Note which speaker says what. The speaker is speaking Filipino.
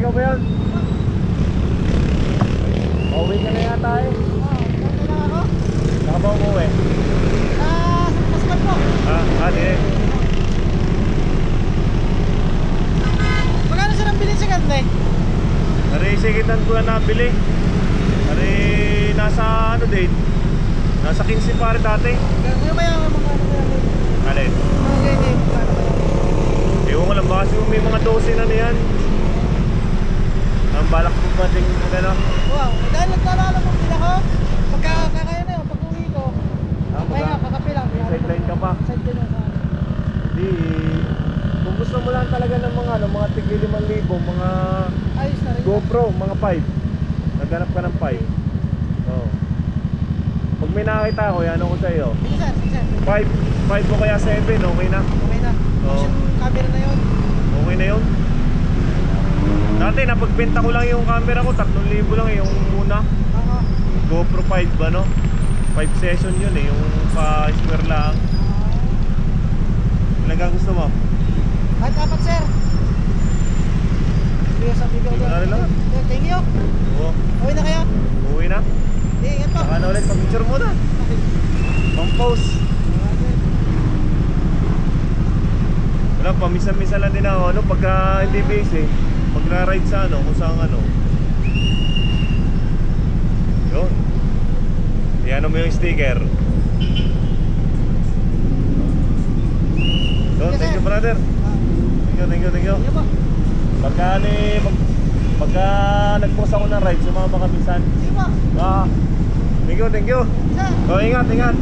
Speaker 1: ikaw ba yan? Pauwi ka na yata eh.
Speaker 2: Ganda lang ako.
Speaker 1: Saka ba umuwi?
Speaker 2: Sa Pascual po.
Speaker 1: Di eh.
Speaker 2: Magkano sir ang bilhin sa ganda eh?
Speaker 1: Narisigitan ko na nabili. Nasa ano din? Nasa 15 pare dati.
Speaker 2: Ano ba yung mga ano ba yan?
Speaker 1: Alin?
Speaker 2: Mga ganyan.
Speaker 1: Ewan ko lang baka kasi may mga 12 na niyan. Ang balak ko ba ding ano?
Speaker 2: Wow, dahil naglalala mo din ako. Pagka kakaya na yun, pag uwi ko. Kaya nga, kakape lang.
Speaker 1: Sideline ka pa.
Speaker 2: Sideline ako.
Speaker 1: Hindi. Kung gusto mo lang talaga ng mga ano, mga tigli 5,000, mga
Speaker 2: Ayos na rin.
Speaker 1: GoPro, mga 5. Naghanap ka ng 5. Oo. Pag may nakakita ako, yan ako sa iyo.
Speaker 2: Sige sir, sige sir.
Speaker 1: 5 o kaya 7, okay na.
Speaker 2: Okay na.
Speaker 1: Oo.
Speaker 2: Action camera na yun.
Speaker 1: Okay na yun. Dati napagbenta ko lang yung camera ko, 3,000 lang yung una.
Speaker 2: Oo.
Speaker 1: GoPro 5 ba no? 5 session yun eh, yung pa-square lang. Ilang gusto mo?
Speaker 2: Kahit apat sir. Bigyan sa bigyan
Speaker 1: Sige na rin lang.
Speaker 2: Thank you.
Speaker 1: Oo.
Speaker 2: Uwi na kayo?
Speaker 1: Uwi na.
Speaker 2: Ingat po.
Speaker 1: Saka na ulit, pag-picture muna. Pang-post. Wala, pamisa-misa lang din ako. Ano, pagka hindi busy, magra-ride sa ano, kung saan ano. Yun. Iyan mo yung sticker. Yun, thank you brother. Thank you.
Speaker 2: Thank you po.
Speaker 1: Pagka nag-post ako ng ride, sumama ka minsan.
Speaker 2: Sige po.
Speaker 1: Thank you.
Speaker 2: Sir.
Speaker 1: Ingat.